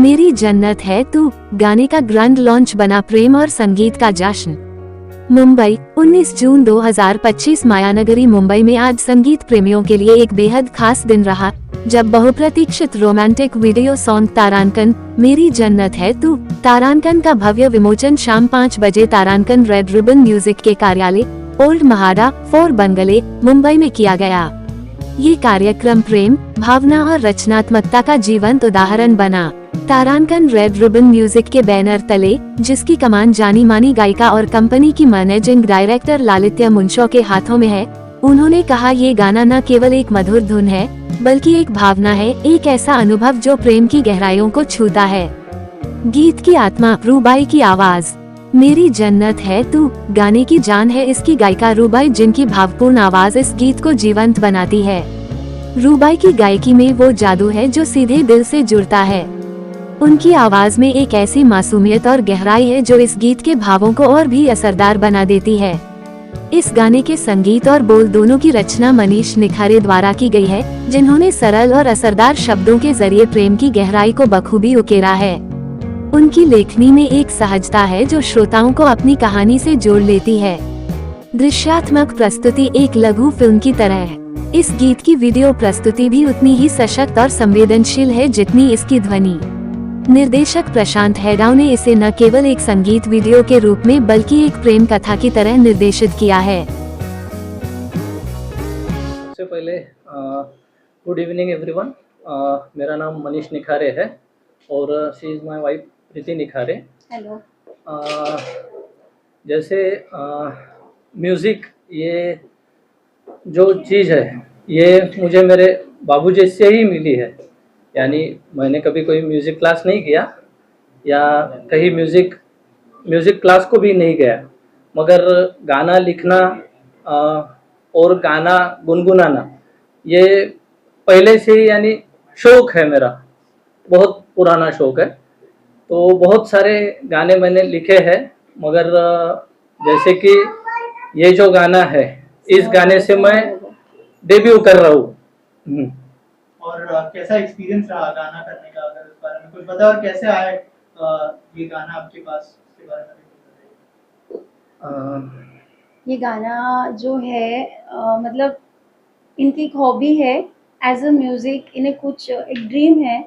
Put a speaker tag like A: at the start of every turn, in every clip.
A: मेरी जन्नत है तू गाने का ग्रैंड लॉन्च बना प्रेम और संगीत का जश्न। मुंबई 19 जून 2025 मायानगरी मुंबई में आज संगीत प्रेमियों के लिए एक बेहद खास दिन रहा, जब बहुप्रतीक्षित रोमांटिक वीडियो सॉन्ग तारांकन मेरी जन्नत है तू तारांकन का भव्य विमोचन शाम 5 बजे तारांकन रेड रिबन म्यूजिक के कार्यालय ओल्ड महाड़ा 4 बंगले मुंबई में किया गया। ये कार्यक्रम प्रेम, भावना और रचनात्मकता का जीवंत उदाहरण बना। तारांकन रेड रिबन म्यूजिक के बैनर तले, जिसकी कमान जानी मानी गायिका और कंपनी की मैनेजिंग डायरेक्टर लालित्य मुंशो के हाथों में है, उन्होंने कहा ये गाना न केवल एक मधुर धुन है, बल्कि एक भावना है, एक ऐसा अनुभव जो प्रेम की गहराइयों को छूता है। गीत की आत्मा, रूबाई की आवाज। मेरी जन्नत है तू गाने की जान है इसकी गायिका रूबाई, जिनकी भावपूर्ण आवाज इस गीत को जीवंत बनाती है। रूबाई की गायकी में वो जादू है जो सीधे दिल से जुड़ता है। उनकी आवाज में एक ऐसी मासूमियत और गहराई है जो इस गीत के भावों को और भी असरदार बना देती है। इस गाने के संगीत और बोल दोनों की रचना मनीष निखारे द्वारा की गई है, जिन्होंने सरल और असरदार शब्दों के जरिए प्रेम की गहराई को बखूबी उकेरा है। उनकी लेखनी में एक सहजता है जो श्रोताओं को अपनी कहानी से जोड़ लेती है। दृश्यात्मक प्रस्तुति एक लघु फिल्म की तरह है। इस गीत की वीडियो प्रस्तुति भी उतनी ही सशक्त और संवेदनशील है जितनी इसकी ध्वनि। निर्देशक प्रशांत हैडाउ ने इसे न केवल एक संगीत वीडियो के रूप में बल्कि एक प्रेम कथा की तरह निर्देशित किया है।
B: सबसे पहले गुड इवनिंग एवरीवन। मेरा नाम मनीष निखारे है और she is my wife Preeti Nikhare.
C: Hello.
B: जैसे म्यूज़िक ये जो चीज़ है ये मुझे मेरे बाबूजी से ही मिली है। यानी मैंने कभी कोई म्यूज़िक क्लास नहीं किया या कहीं म्यूज़िक क्लास को भी नहीं गया, मगर गाना लिखना और गाना गुनगुनाना ये पहले से ही यानी शौक़ है मेरा, बहुत पुराना शौक़ है। तो बहुत सारे गाने मैंने लिखे हैं, मगर जैसे कि ये जो गाना है इस गाने से मैं डेब्यू कर रहा हूँ।
D: और कैसा एक्सपीरियंस रहा गाना करने का, अगर इस बारे में कुछ बताओ, और कैसे आए ये गाना आपके पास, इसके बारे में।
C: ये गाना जो है मतलब इनकी एक हॉबी है एज अ म्यूज़िक। इन्हें कुछ एक ड्रीम है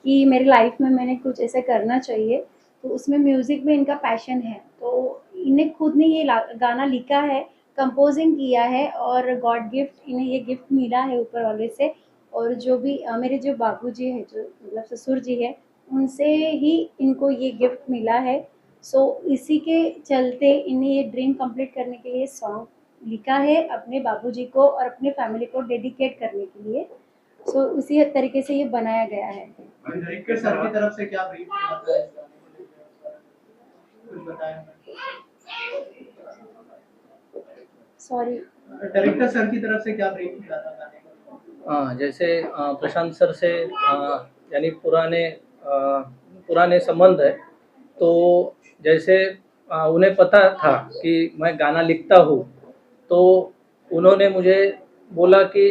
C: कि मेरी लाइफ में मैंने कुछ ऐसा करना चाहिए, तो उसमें म्यूज़िक में इनका पैशन है। तो इन्हें खुद ने ये गाना लिखा है, कंपोजिंग किया है और गॉड गिफ्ट इन्हें ये गिफ्ट मिला है ऊपर वाले से। और जो भी मेरे जो बाबूजी है, जो मतलब ससुर जी है, उनसे ही इनको ये गिफ्ट मिला है। सो इसी के चलते इन्हें ये ड्रीम कंप्लीट करने के लिए सॉन्ग लिखा है अपने बाबूजी को और अपने फैमिली को डेडिकेट करने के लिए। सो उसी तरीके से ये बनाया गया है।
D: डायरेक्टर सर की तरफ से क्या ब्रीफ मिला था इस गाने को लेकर, कुछ बताएं।
C: सॉरी,
D: डायरेक्टर सर की तरफ से क्या ब्रीफ मिला था गाने को?
B: जैसे प्रशांत सर से यानी पुराने संबंध है, तो जैसे उन्हें पता था कि मैं गाना लिखता हूँ, तो उन्होंने मुझे बोला कि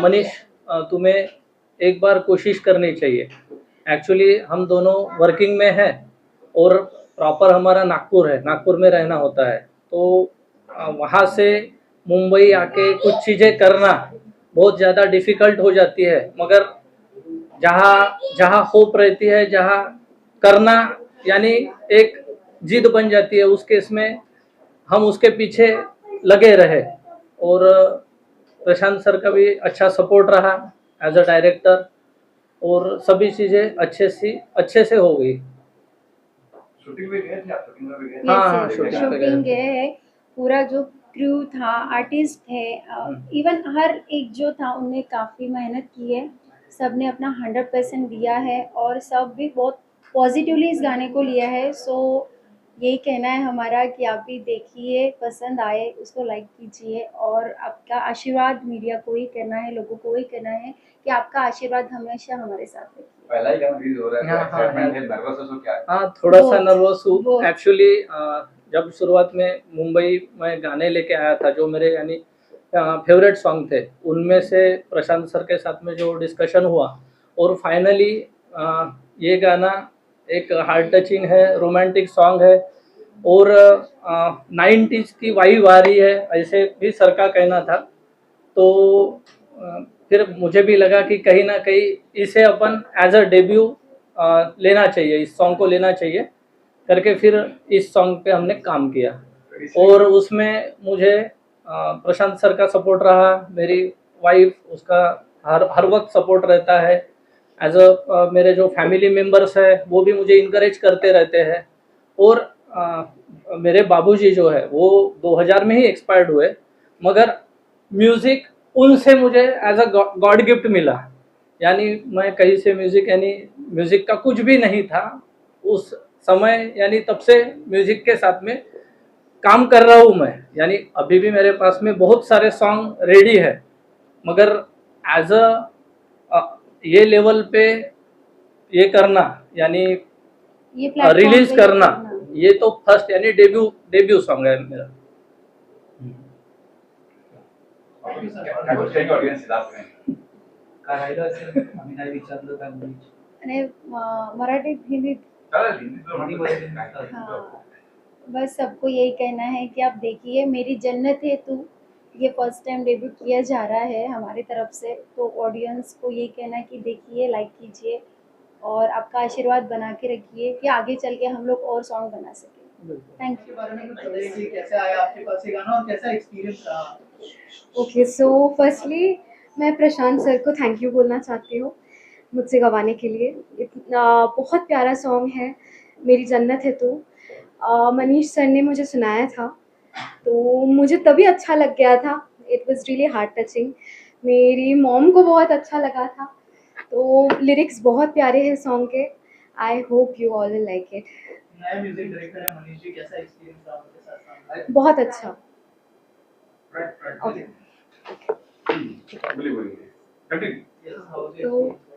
B: मनीष तुम्हें एक बार कोशिश करनी चाहिए। एक्चुअली हम दोनों वर्किंग में हैं और प्रॉपर हमारा नागपुर है, नागपुर में रहना होता है। तो वहाँ से मुंबई आके कुछ चीज़ें करना बहुत ज़्यादा डिफ़िकल्ट हो जाती है, मगर जहाँ होप रहती है, जहाँ करना यानी एक जिद बन जाती है, उस केस में हम उसके पीछे लगे रहे। और प्रशांत सर का भी अच्छा सपोर्ट रहा एज अ डायरेक्टर, और सभी चीज़ें अच्छे से हो गई।
D: शूटिंग में गए थे आप? शूटिंग में गए?
B: हाँ,
C: शूटिंग गए है। पूरा जो क्रू था, आर्टिस्ट थे, इवन हर एक जो था उनने काफ़ी मेहनत की है। सब ने अपना 100% दिया है और सब भी बहुत पॉजिटिवली इस गाने को लिया है। सो यही कहना है हमारा कि आप भी देखिए, पसंद आए उसको लाइक कीजिए और आपका आशीर्वाद मीडिया को ही करना है, लोगों को ही करना है कि आपका आशीर्वाद हमेशा हमारे साथ रखिए।
D: पहला ही गाना रिलीज हो रहा है, तो एक्साइटमेंट है, नर्वस हो क्या?
B: हाँ, थोड़ा सा नर्वस हूँ एक्चुअली। जब शुरुआत में मुंबई में गाने लेके आया था, जो मेरे यानी फेवरेट सॉन्ग थे, उनमें से प्रशांत सर के साथ में जो डिस्कशन हुआ और फाइनली ये गाना एक हार्ट टचिंग है, रोमांटिक सॉन्ग है और 90s की वाइब आ रही है, ऐसे भी सर का कहना था। तो फिर मुझे भी लगा कि कहीं ना कहीं इसे अपन एज अ डेब्यू लेना चाहिए, इस सॉन्ग को लेना चाहिए करके फिर इस सॉन्ग पे हमने काम किया। और उसमें मुझे प्रशांत सर का सपोर्ट रहा, मेरी वाइफ उसका हर हर वक्त सपोर्ट रहता है। एज अ मेरे जो फैमिली मेम्बर्स है वो भी मुझे इनकरेज करते रहते हैं। और मेरे बाबूजी जो है वो 2000 में ही एक्सपायर्ड हुए, मगर म्यूज़िक उनसे मुझे एज अ गॉड गिफ्ट मिला। यानी मैं कहीं से म्यूज़िक, यानी म्यूज़िक का कुछ भी नहीं था उस समय, यानी तब से म्यूज़िक के साथ में काम कर रहा हूँ मैं। यानी अभी भी मेरे पास में बहुत सारे सॉन्ग रेडी है, मगर एज अ ये लेवल पे ये करना, यानी
C: ये प्लेटफॉर्म
B: रिलीज
C: पे ये
B: करना,
C: करना।
B: ये तो फर्स्ट यानी डेब्यू डेब्यू सॉन्ग है मेरा।
E: काय गोष्टी ऑडियन्स दाखव नाही
D: काय राहिलं असेल आम्ही नाही विचारलं काय मुलीची
C: आणि मराठीत हिंदीत
E: चालेल हिंदीतलं
D: हिंदीमध्ये
E: म्हटलं काय
C: हाँ, बस सबको यही कहना है कि आप देखिए मेरी जन्नत है तू, ये फर्स्ट टाइम डेब्यू किया जा रहा है हमारी तरफ से, तो ऑडियंस को यही कहना है कि देखिए, लाइक कीजिए और आपका आशीर्वाद बना के रखिए कि आगे चल के हम लोग और सॉन्ग बना सकें। थैंक
D: के बारे में कुछ बताइए कि कैसे आया आपके पास ये गाना और कैसा एक्सपीरियंस रहा?
F: ओके सो फर्स्टली मैं प्रशांत सर को थैंक यू बोलना चाहती हूँ मुझसे गवाने के लिए। इतना बहुत प्यारा सॉन्ग है मेरी जन्नत है तू। मनीष सर ने मुझे सुनाया था तो मुझे तभी अच्छा लग गया था। It was really heart touching. मेरी मॉम को बहुत अच्छा लगा था। तो लिरिक्स बहुत प्यारे हैं सॉन्ग के। I hope you all will like it.
D: नया म्यूजिक डायरेक्टर है मनीष जी, कैसा एक्सपीरियंस रहा उनके साथ काम करने
F: बहुत अच्छा।
E: ओके बोलिए बोलिए कंटिन्यू
D: का? Yes, how was your
F: तो
D: experience?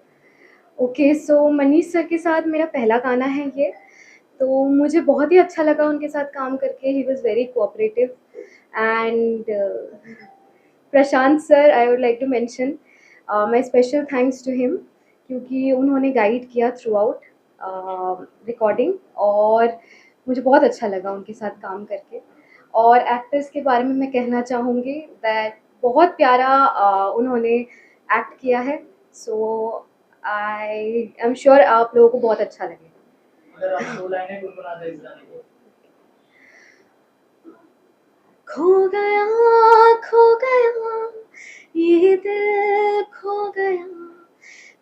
F: Okay so Manish sir के साथ मेरा पहला गाना है ये। तो मुझे बहुत ही अच्छा लगा उनके साथ काम करके। He was very cooperative and Prashant sir I would like to mention my special thanks to him क्योंकि उन्होंने गाइड किया थ्रू आउट रिकॉर्डिंग और मुझे बहुत अच्छा लगा उनके साथ काम करके। और एक्टर्स के बारे में मैं कहना चाहूँगी दैट बहुत प्यारा उन्होंने एक्ट किया है। सो आई एम श्योर आप लोगों को बहुत अच्छा लगेगा।
D: अगर आप 2 लाइनें गुनगुना दें इस गाने को।
F: खो गया ये दिल खो गया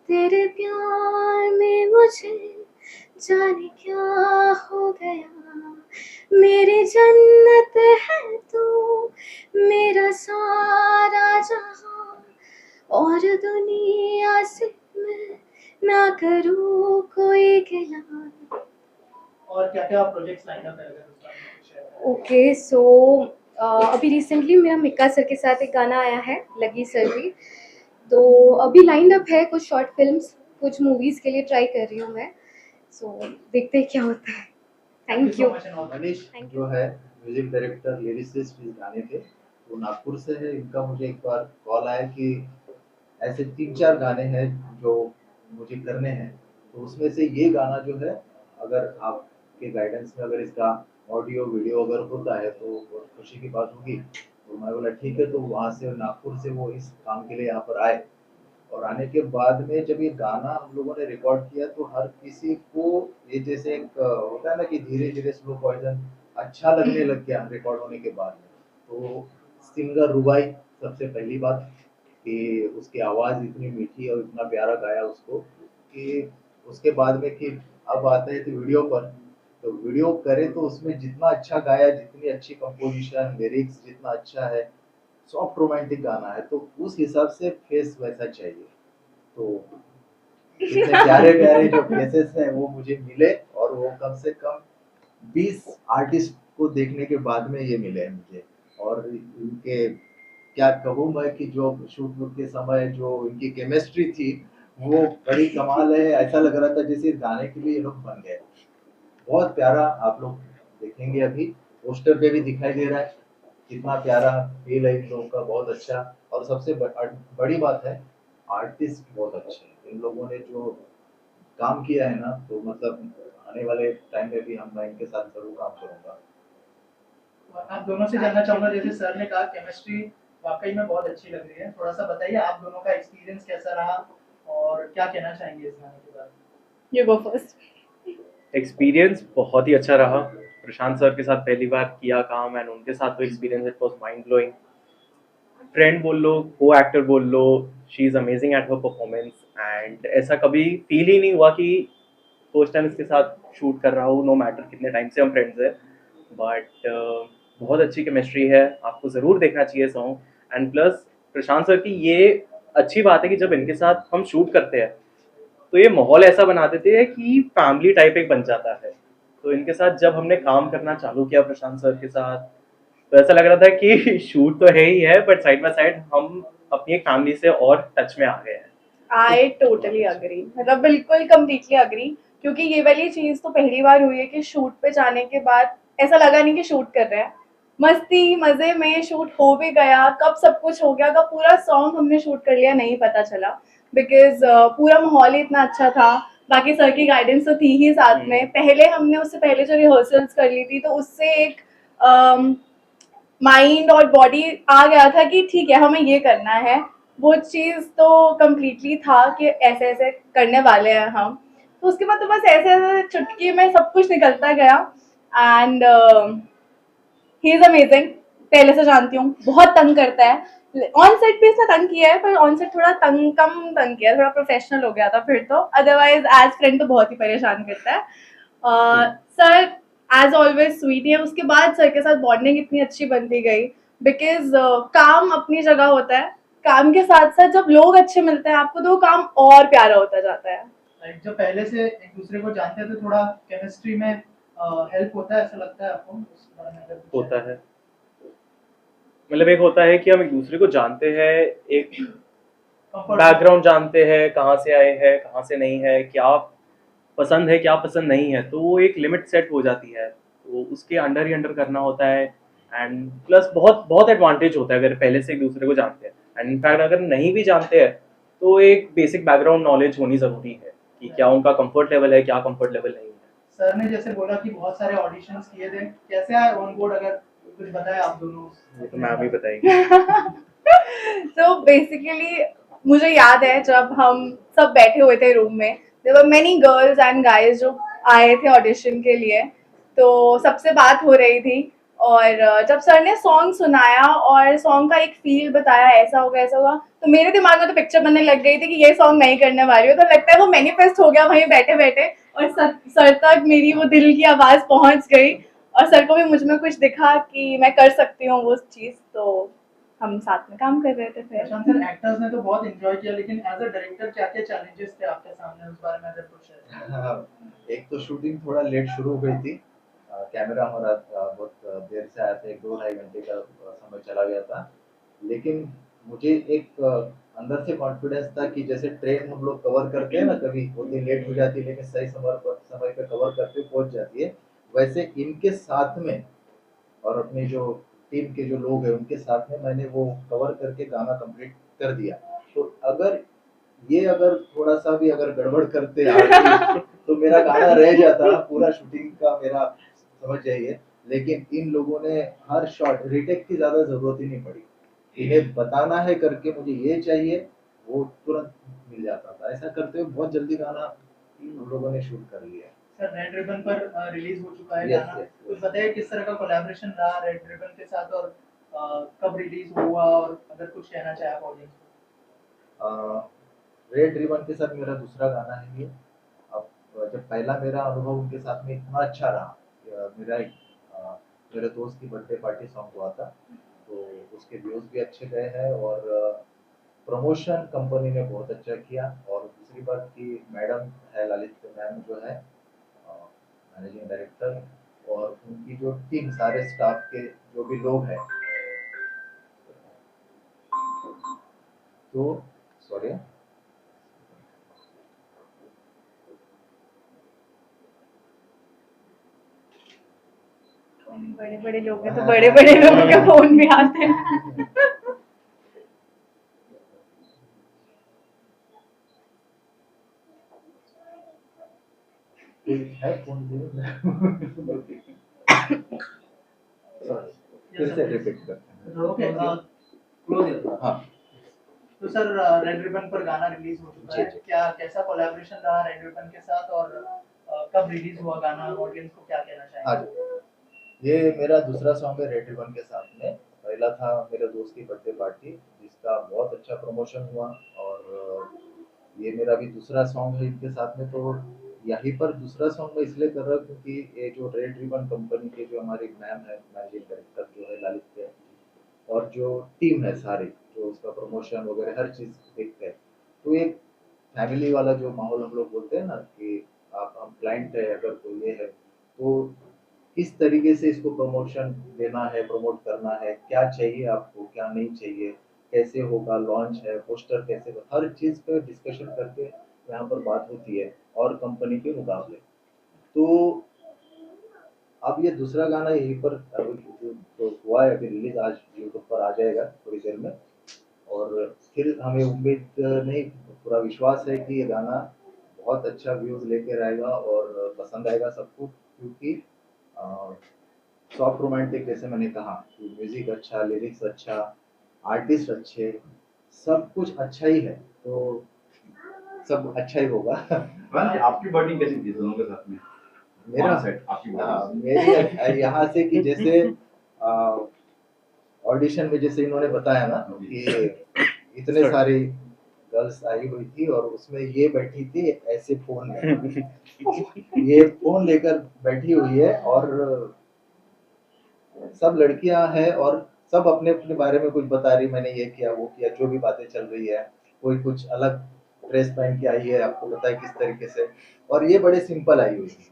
F: तेरे प्यार में मुझे जाने क्या हो गया। मेरी जन्नत है तू मेरा सारा जहां और दुनिया से मैं ना करूँ कोई गिला।
D: और क्या-क्या प्रोजेक्ट्स लाइन अप है अगर उस गाने में शेयर करें?
F: ओके सो अभी रिसेंटली मेरा मिक्का सर के साथ एक गाना आया है लगी सर भी। तो अभी लाइंड अप है कुछ शॉर्ट फिल्म्स कुछ मूवीज़ के लिए ट्राई कर रही हूँ मैं। सो देखते हैं क्या होता है। Thank you.
D: so much and all the
G: Manish
F: Thank
G: जो है म्यूजिक डायरेक्टर लिरिसिस्ट इस गाने के, वो नागपुर से है। इनका मुझे एक बार कॉल आया कि ऐसे 3-4 गाने हैं जो मुझे करने हैं, तो उसमें से ये गाना जो है अगर आपके गाइडेंस में अगर इसका ऑडियो वीडियो अगर होता है तो बहुत खुशी की बात होगी। तो मैं बोला ठीक है, तो वहाँ से नागपुर से वो इस काम के लिए यहाँ पर आए। और आने के बाद में जब ये गाना हम लोगों ने रिकॉर्ड किया तो हर किसी को ये जैसे एक होता है ना कि धीरे धीरे स्लो पॉइजन अच्छा लगने लग गया रिकॉर्ड होने के बाद में। तो सिंगर रुबाई सबसे पहली बात कि उसकी आवाज़ इतनी मीठी और इतना प्यारा गाया उसको कि उसके बाद में कि अब आते हैं तो वीडियो पर, तो वीडियो करे तो उसमें जितना अच्छा गाया, जितनी अच्छी कंपोजिशन लिरिक्स जितना अच्छा है, सॉफ्ट रोमांटिक गाना है, तो उस हिसाब से फेस वैसा चाहिए। तो इतने प्यारे प्यारे जो फेसेस हैं वो मुझे मिले और वो कम से कम 20 आर्टिस्ट को देखने के बाद में ये मिले हैं मुझे। और इनके क्या कहूँ मैं कि जो शूट वूट के समय जो इनकी केमिस्ट्री थी वो बड़ी कमाल है। ऐसा लग रहा था जैसे इस गाने के लिए ये लोग बन गए। बहुत प्यारा आप लोग देखेंगे, अभी पोस्टर पे भी दिखाई दे रहा है कितना प्यारा फील है इन लोगों का, बहुत अच्छा। और सबसे बड़ी बात है आर्टिस्ट बहुत अच्छे हैं इन लोगों ने। जो काम किया है ना, तो मतलब आने वाले टाइम में भी मैं इनके साथ जरूर काम करूंगा।
D: आप दोनों से जानना चाहूंगा, जैसे सर ने कहा केमिस्ट्री वाकई में बहुत अच्छी लग रही है, थोड़ा सा बताइए आप दोनों का एक्सपीरियंस कैसा रहा और क्या कहना चाहेंगे इस गाने के बारे में।
F: You go first.
H: एक्सपीरियंस बहुत ही अच्छा रहा। प्रशांत सर के साथ पहली बार किया काम एंड उनके साथ तो experience it was mind blowing. Friend बोल लो, को एक्टर बोल लो, she is amazing at her performance and ऐसा कभी फील ही नहीं हुआ कि फर्स्ट टाइम इसके साथ शूट कर रहा हूँ, नो मैटर कितने टाइम से हम फ्रेंड्स हैं। बट बहुत अच्छी केमिस्ट्री है, आपको ज़रूर देखना चाहिए song. And plus Prashant sir की ये अच्छी बात है कि जब इनके साथ हम शूट करते हैं तो ये माहौल ऐसा बना देते हैं कि फैमिली टाइप एक बन जाता है। तो इनके साथ जब हमने काम करना चालू किया प्रशांत सर के साथ, तो ऐसा लग रहा था कि शूट तो है ही है बट साइड बाय साइड हम अपनी एक फैमिली से और टच में आ गए हैं।
I: आई टोटली अग्री, मतलब बिल्कुल कम्प्लीटली अग्री, क्योंकि ये वाली चीज़ तो पहली बार हुई है कि शूट पे जाने के बाद ऐसा लगा नहीं कि शूट कर रहे हैं, मस्ती मज़े में शूट हो भी गया, कब सब कुछ हो गया, कब पूरा सॉन्ग हमने शूट कर लिया नहीं पता चला, बिकॉज पूरा माहौल ही इतना अच्छा था। बाकी सर की गाइडेंस तो थी ही साथ में, पहले हमने उससे पहले जो रिहर्सल्स कर ली थी तो उससे एक माइंड और बॉडी आ गया था कि ठीक है हमें ये करना है। वो चीज़ तो कम्प्लीटली था कि ऐसे ऐसे करने वाले हैं हम, तो उसके बाद तो बस ऐसे ऐसे चुटकी में सब कुछ निकलता गया। एंड ही इज़ अमेजिंग, पहले से जानती हूँ, बहुत तंग करता है। ऑन सेट भी इसने तंग किया है, पर ऑन सेट थोड़ा कम तंग किया है, थोड़ा प्रोफेशनल हो गया था फिर तो, अदरवाइज एज फ्रेंड तो बहुत ही परेशान करता है। सर एज ऑलवेज स्वीट है। उसके बाद सर के साथ बॉन्डिंग इतनी अच्छी बनती गई, बिकॉज काम अपनी जगह होता है, काम के साथ साथ जब लोग अच्छे मिलते हैं आपको तो वो काम और प्यारा होता जाता है।
D: जो पहले से एक दूसरे को जानते हैं तो थोड़ा केमिस्ट्री में हेल्प होता है, ऐसा लगता है आपको उस बारे में अगर कुछ
H: होता है, मतलब एक होता है कि हम एक दूसरे को जानते हैं, एक
D: comfort
H: बैकग्राउंड जानते हैं, कहाँ से आए हैं कहाँ से नहीं है, क्या पसंद है क्या पसंद नहीं है, तो वो एक लिमिट सेट हो जाती है, तो उसके अंडर ही अंडर करना होता है। एंड प्लस बहुत बहुत एडवांटेज होता है अगर पहले से एक दूसरे को जानते हैं। एंड इनफैक्ट अगर नहीं भी जानते हैं तो एक बेसिक बैकग्राउंड नॉलेज होनी ज़रूरी है कि क्या उनका कंफर्ट लेवल है क्या कंफर्ट लेवल नहीं है।
D: सर ने जैसे बोला कि बहुत सारे ऑडिशंस किए थे, कैसे आए ऑन बोर्ड, अगर कुछ बताए आप दोनों।
H: ये तो मैम ही बताएंगे।
I: तो बेसिकली मुझे याद है जब हम सब बैठे हुए थे रूम में, there were many girls and guys जो आए थे ऑडिशन के लिए, तो सबसे बात हो रही थी। और जब सर ने सॉन्ग सुनाया और सॉन्ग का एक फील बताया ऐसा होगा ऐसा होगा, तो मेरे दिमाग में तो पिक्चर बनने लग गई थी कि ये सॉन्ग नहीं करने वाली हूँ। तो लगता है वो मैनिफेस्ट हो गया वहीं बैठे बैठे, और सर तक मेरी वो दिल की आवाज़ पहुँच गई, और सर को भी मुझ में कुछ दिखा कि मैं कर सकती हूँ वो चीज़, तो हम साथ में काम कर रहे थे फिर।
D: प्रशांत सर, एक्टर्स ने तो बहुत एंजॉय किया, लेकिन एज अ डायरेक्टर क्या क्या चैलेंजेस थे आपके सामने, उस बारे में अगर कुछ है।
G: एक तो शूटिंग थोड़ा लेट शुरू हो गई थी, कैमरा हमारा बहुत देर से आया था, 1-2 घंटे का समय चला गया था, लेकिन मुझे एक अंदर से कॉन्फिडेंस था कि जैसे ट्रेन हम लोग कवर करते हैं ना, कभी होती लेट हो जाती है लेकिन सही समय पे कवर करते पहुंच जाती है, वैसे इनके साथ में और अपनी जो टीम के जो लोग हैं उनके साथ में मैंने वो कवर करके गाना कंप्लीट कर दिया। तो अगर थोड़ा सा भी अगर गड़बड़ करते आगे तो मेरा गाना रह जाता, पूरा शूटिंग का मेरा समझ जाइए। लेकिन इन लोगों ने हर शॉट, रीटेक की ज्यादा जरूरत ही नहीं पड़ी, इन्हें बताना है करके मुझे ये चाहिए, वो तुरंत मिल जाता था। ऐसा करते हुए बहुत जल्दी गाना हम लोगों ने शूट कर लिया।
D: सर रेड रिबन पर रिलीज हो चुका है
G: Yes,
D: गाना,
G: yes, yes.
D: कुछ बताइए किस तरह का कोलैबोरेशन रहा रेड रिबन के साथ, और कब रिलीज हुआ, और अगर कुछ कहना चाहे आप ऑडियंस को।
G: रेड रिबन के साथ मेरा दूसरा गाना है ये। अब जब पहला मेरा अनुभव उनके साथ में इतना अच्छा रहा, मेरे दोस्त की बर्थडे पार्टी सॉन्ग हुआ था, तो उसके व्यूज भी अच्छे गए हैं और प्रमोशन कंपनी ने बहुत अच्छा किया। और दूसरी बात कि मैडम है, ललित मैम जो है मैनेजिंग डायरेक्टर, और उनकी जो टीम, सारे स्टाफ के जो भी लोग हैं, तो सॉरी
I: बड़े बड़े लोग हैं तो बड़े बड़े लोगों के फोन भी आते हैं।
G: कोई है फोन दे फिर से रिपीट करते हैं।
D: ओके क्लोज
G: हाँ
D: तो सर रेड रिबन पर गाना रिलीज हो चुका है,
G: जी।
D: क्या कैसा कोलैबोरेशन रहा रेड रिबन के साथ और कब रिलीज हुआ गाना, ऑडियंस को क्या कहना
G: हाँ
D: चाहेंगे?
G: जी, ये मेरा दूसरा सॉन्ग है रेड रिबन के साथ में। पहला था मेरे दोस्त की बर्थडे पार्टी जिसका बहुत अच्छा प्रमोशन हुआ, और ये मेरा भी दूसरा सॉन्ग है इनके साथ में। तो यहीं पर दूसरा सॉन्ग मैं इसलिए कर रहा हूँ क्योंकि ये जो रेड रिबन कंपनी के जो हमारी मैम है, मैनेजिंग डायरेक्टर जो है ललित, और जो टीम है सारी जो उसका प्रमोशन वगैरह हर चीज़ देखते हैं, तो एक फैमिली वाला जो माहौल हम लोग बोलते हैं ना कि आप हम क्लाइंट है अगर कोई ये है, तो किस तरीके से इसको प्रमोशन देना है, प्रमोट करना है, क्या चाहिए आपको, क्या नहीं चाहिए, कैसे होगा लॉन्च है, पोस्टर कैसे, हर चीज़ पे डिस्कशन करके यहाँ पर बात होती है और कंपनी के मुकाबले। तो अब ये दूसरा गाना यहीं पर अभी जो हुआ है, अभी रिलीज आज यूट्यूब पर आ जाएगा थोड़ी देर में, और फिर हमें उम्मीद नहीं, पूरा विश्वास है कि ये गाना बहुत अच्छा व्यूज लेकर आएगा और पसंद आएगा सबको, क्योंकि सॉफ्ट रोमांटिक जैसे मैंने कहा कि म्यूजिक अच्छा, लिरिक्स अच्छा, आर्टिस्ट अच्छे, सब कुछ अच्छा ही है, तो सब अच्छा ही होगा।
E: आपकी बॉन्डिंग कैसी थी दोनों के साथ में?
G: मेरा
E: सेट आपकी
G: मेरी यहाँ से कि जैसे ऑडिशन में जैसे इन्होंने बताया ना कि इतने सारी गर्ल्स आई हुई थी और उसमें ये बैठी थी ऐसे फोन में ये फोन लेकर बैठी हुई है, और सब लड़कियां हैं और सब अपने अपने बारे में कुछ बता रही, मैंने ये किया वो किया, जो भी बातें चल रही है, कोई कुछ अलग ड्रेस पहन के आई है, आपको पता है किस तरीके से, और ये बड़े सिंपल आई हुई है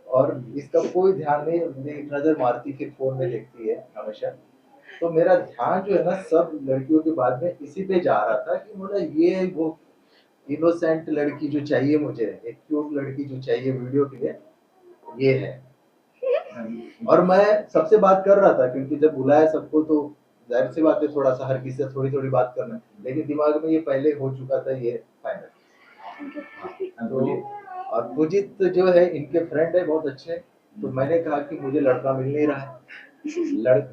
G: और इसका कोई ध्यान नहीं, मेरी नजर मारती फिर फोन में देखती है हमेशा। तो मेरा ध्यान जो है ना सब लड़कियों के बाद में इसी पे जा रहा था कि मतलब ये वो इनोसेंट लड़की जो चाहिए मुझे, एक क्यूट लड़की जो चाहिए वीडियो के लिए, ये है। और मैं सबसे बात कर रहा था क्योंकि जब बुलाया सबको तो जाहिर सी बात है थोड़ा सा हर किसी से थोड़ी थोड़ी बात करना, लेकिन दिमाग में ये पहले हो चुका था ये फाइनल। तो और पुजित जो है इनके फ्रेंड है बहुत अच्छे, तो मैंने कहा कि मुझे लड़का मिल नहीं रहा है,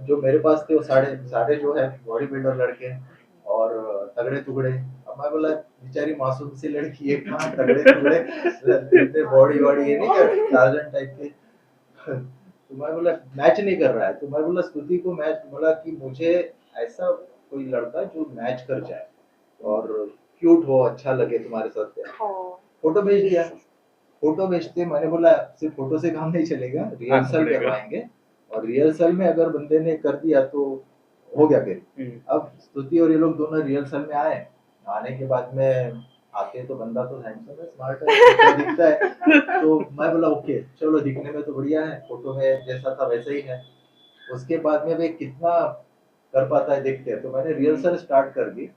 G: जो मेरे पास थे वो साढ़े साढ़े जो है बॉडी बिल्डर लड़के और तगड़े टुकड़े। अब मैं बोला बेचारी मासूम सी लड़की है, कहाँ तगड़े टुकड़े बॉडी वॉडी ये नहीं क्या टार्जन टाइप के। तो मैं बोला मैच नहीं कर रहा है, तो मैं बोला स्तुति को मैच, बोला कि मुझे ऐसा कोई लड़का जो मैच कर जाए और क्यूट हो, अच्छा लगे तुम्हारे साथ। फोटो भेज दिया, फोटो भेजते मैंने बोला सिर्फ फोटो से काम नहीं चलेगा, रिहर्सल करवाएंगे, और रिहर्सल में अगर बंदे ने कर दिया तो हो गया फिर। अब स्तुति और ये लोग दोनों रिहर्सल में आए, आने के बाद में आते तो बंदा तो हैंडसम है, स्मार्ट है, अच्छा दिखता है, तो मैं बोला ओके चलो दिखने में तो बढ़िया है, फोटो में जैसा था वैसा ही है। उसके बाद में वे कितना कर पाता है देखते हैं, तो मैंने रिहर्सल स्टार्ट कर दी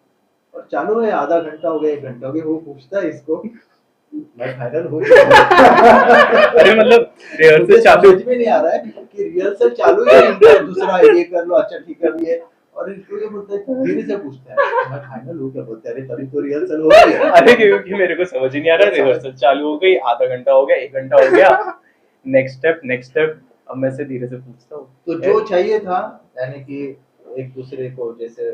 G: और चालू है, आधा घंटा हो गया, 1 घंटा हो गया, वो पूछता है इसको मैं फाइनल हो
H: अरे मतलब रिहर्सल चालू
G: समझ में नहीं आ रहा है कि रिहर्सल चालू है इनका, दूसरा ये कर लो, अच्छा ठीक है ये, और इनको ये बोलते हैं धीरे से पूछता है मैं फाइनल हूँ क्या, बोलते अरे तभी तो रिहर्सल हो रही है।
H: अरे क्योंकि मेरे को समझ ही नहीं आ रहा, रिहर्सल चालू हो गई, आधा घंटा हो गया, 1 घंटा हो गया, नेक्स्ट स्टेप, अब मैं से धीरे से पूछता हूँ।
G: तो जो चाहिए था यानी कि एक दूसरे को जैसे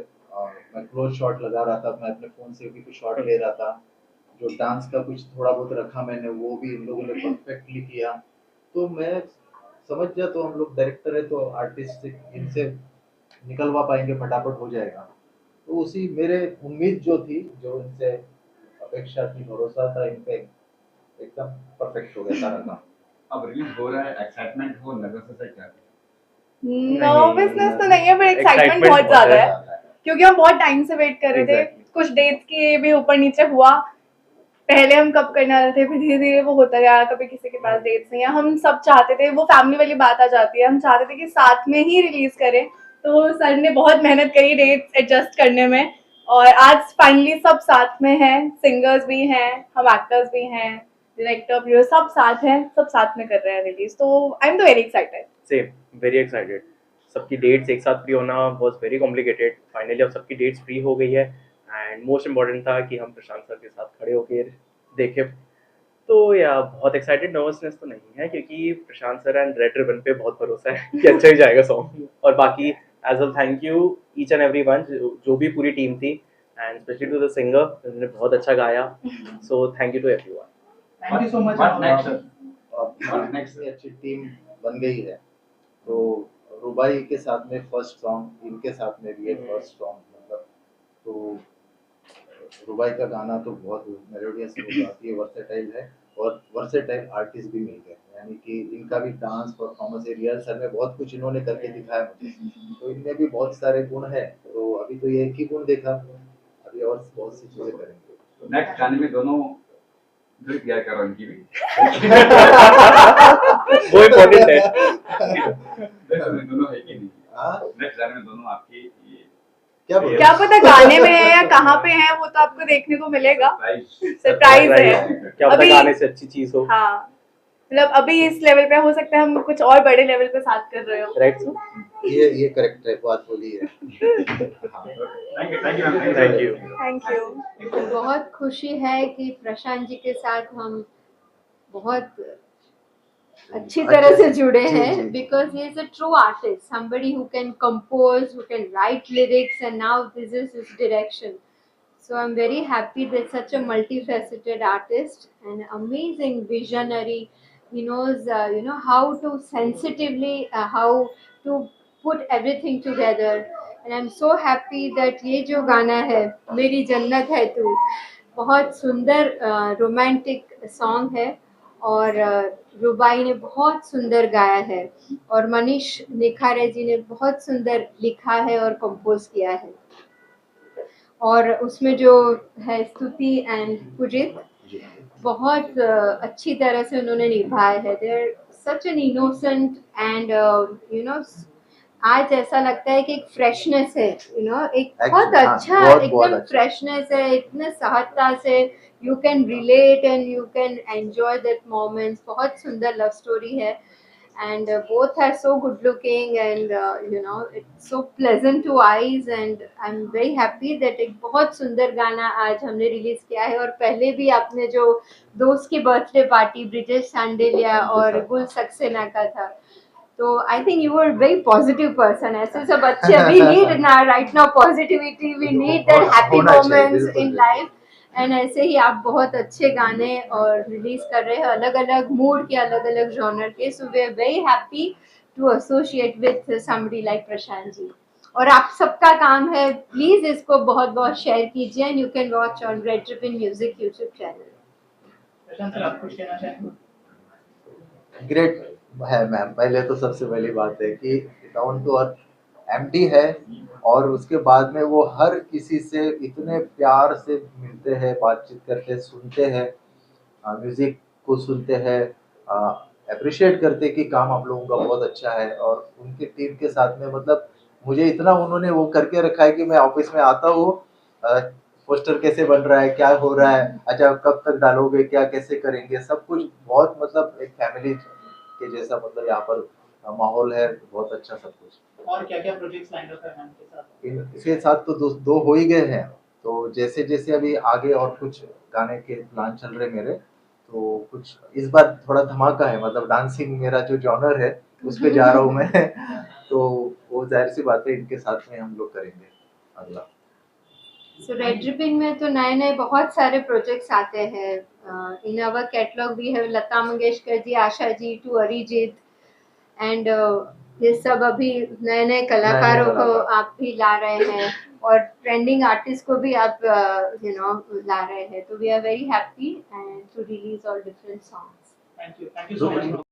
G: मैं क्लोज शॉट लगा रहा था, मैं अपने फोन से भी कुछ शॉट ले रहा था, जो डांस का कुछ थोड़ा बहुत रखा मैंने वो भी इन लोगों ने परफेक्टली किया, तो मैं समझ गया तो हम लोग डायरेक्टर है तो आर्टिस्ट इनसे निकलवा पाएंगे, फटाफट हो जाएगा। तो उसी मेरे उम्मीद जो थी, जो इनसे अपेक्षा थी, भरोसा था इन पे, एकदम परफेक्ट हो गया सारा काम।
E: अब रिलीज हो रहा है, एक्साइटमेंट हो, नर्वसनेस है क्या?
I: नर्वसनेस तो नहीं है पर एक्साइटमेंट बहुत ज्यादा है क्योंकि हम बहुत टाइम से वेट कर रहे थे, कुछ डेट्स की भी ऊपर नीचे हुआ, पहले हम कब करने वाले थे, फिर धीरे धीरे वो होता गया, कभी किसी के पास डेट्स नहीं है, हम सब चाहते थे, वो फैमिली वाली बात आ जाती है, हम चाहते थे कि साथ में ही रिलीज करें, तो सर ने बहुत मेहनत करी डेट्स एडजस्ट करने में, और आज फाइनली सब साथ में हैं, सिंगर्स भी हैं, हम एक्टर्स भी हैं, डायरेक्टर प्रोड्यूसर सब साथ हैं, सब साथ में कर रहे हैं रिलीज, तो आई एम तो very excited.
H: Same, very excited. सबकी डेट्स एक साथ फ्री होना वाज वेरी कॉम्प्लिकेटेड, फाइनली अब सबकी डेट्स फ्री हो गई है, एंड मोस्ट इम्पोर्टेंट था कि हम प्रशांत सर के साथ खड़े होकर देखे तो या बहुत एक्साइटेड, नर्वसनेस तो नहीं है क्योंकि प्रशांत सर एंड रेड रिबन पे बहुत भरोसा है कि अच्छा ही जाएगा सॉन्ग। और बाकी as well thank you each and every one, जो भी पूरी टीम थी, and specially to the singer, उन्होंने बहुत अच्छा गाया। So thank you to everyone.
D: Thank you so much.
E: What next?
G: Next अच्छी टीम बन गई है, तो रुबाई के साथ में फर्स्ट सॉन्ग, इनके साथ में भी फर्स्ट सॉन्ग, मतलब तो रुबाई का गाना तो बहुत मेलोडियस होगा, ये वर्सेटाइल है और वर्सेटाइल आर्टिस्ट भी मिल गए, यानी कि इनका भी डांस परफॉर्मेंस, रिहर्सल में बहुत कुछ इन्होंने करके दिखाया मुझे, तो इनमें भी बहुत सारे गुण है। तो अभी तो ये एक ही गुण देखा, अभी और बहुत सी चीजें करेंगे।
E: नेक्स्ट गाने में दोनों जो तैयार करो उनकी भी
H: वो इम्पोर्टेंट है।
E: दोनों है कि नहीं?
G: हाँ?
E: नेक्स्ट गाने में दोनों आपकी ये
G: क्या बोल
I: क्या पता गाने में है या कहाँ पे है, वो तो आपको देखने को मिलेगा, सरप्राइज है।
H: क्या पता
I: अभी-
H: गाने से अच्छी चीज हो।
I: हाँ, मतलब अभी इस लेवल पे हो सकता है हम कुछ और बड़े लेवल पे साथ कर रहे हो।
H: Right sir?
G: ये करेक्ट है, बात बोली है।
E: Thank you ma'am,
H: thank you.
I: Thank you.
F: बहुत खुशी है कि प्रशांत जी के साथ हम बहुत अच्छी तरह से जुड़े हैं, because he is a true artist, somebody who can compose, who can write lyrics, and now this is his direction. So I'm very happy that such a multifaceted artist, an amazing visionary. He knows, how to sensitively, how to put everything together. And I'm so happy that ये जो गाना है, मेरी जन्नत है तू, बहुत सुंदर रोमांटिक सॉन्ग है और रुबाई ने बहुत सुंदर गाया है और मनीष निखारे जी ने बहुत सुंदर लिखा है और कंपोज किया है। और उसमें जो है स्तुति एंड पुजित, बहुत अच्छी तरह से उन्होंने निभाया है। There such an innocent and आज ऐसा लगता है कि एक फ्रेशनेस है, एक बहुत
G: Actually, हाँ,
F: अच्छा
G: बहुत
F: एकदम
G: अच्छा।
F: फ्रेशनेस है, इतने सहजता से you can relate and you can enjoy that moments. बहुत सुंदर लव स्टोरी है and both are so good looking and it's so pleasant to eyes and I'm very happy that एक बहुत सुंदर गाना आज हमने रिलीज किया है। और पहले भी आपने जो दोस्त की बर्थडे पार्टी ब्रिजेश सांडेलिया और गुल सक्सेना का था, तो I think you are very positive person. ऐसे सब अच्छे वी नीड ना right now positivity, we need that happy
G: होना चाहिए,
F: मोमेंट्स
G: बिल्कुल,
F: इन लाइफ। एंड ऐसे ही आप बहुत अच्छे गाने और रिलीज कर रहे हैं, अलग अलग मूड के, अलग अलग जॉनर के। So we are very happy to associate with somebody like Prashant ji. और आप सबका काम है, प्लीज इसको बहुत बहुत शेयर कीजिए and you can watch on red ribbon music YouTube channel.
D: Prashant sir, आप कुछ कहना चाहेंगे?
G: ग्रेट है मैम। पहले तो सबसे पहली बात है कि डाउन टू अर्थ एमडी है और उसके बाद में वो हर किसी से इतने प्यार से मिलते हैं, बातचीत करते हैं, सुनते हैं, म्यूजिक को सुनते हैं, अप्रिशिएट करते हैं कि काम आप लोगों का बहुत अच्छा है। और उनकी टीम के साथ में मतलब मुझे इतना उन्होंने वो करके रखा है कि मैं ऑफिस में आता हूँ, पोस्टर कैसे बन रहा है, क्या हो रहा है, अच्छा कब तक डालोगे, क्या कैसे करेंगे, सब कुछ बहुत मतलब एक फैमिली के जैसा मतलब यहाँ पर माहौल है, बहुत अच्छा सब कुछ।
D: और क्या-क्या प्रोजेक्ट्स लाइन अप है मैम के साथ?
G: इसके साथ तो दो हो ही गए हैं, तो जैसे जैसे अभी आगे और कुछ गाने के प्लान चल रहे मेरे, तो कुछ इस बार थोड़ा धमाका है, मतलब डांसिंग मेरा जो जॉनर है उस पे जा रहा हूँ मैं तो वो जाहिर सी बात है इनके साथ में हम लोग करेंगे अगला।
F: सो रेड रिबन में तो नए नए बहुत सारे प्रोजेक्ट्स आते हैं। In our catalogue we have Lata Mangeshkar ji, Asha ji to Arijit and ये सब अभी नए नए कलाकारों को आप भी ला रहे हैं और ट्रेंडिंग आर्टिस्ट को भी आप ला रहे हैं। तो we are very happy and to release all different songs.
D: Thank you so much.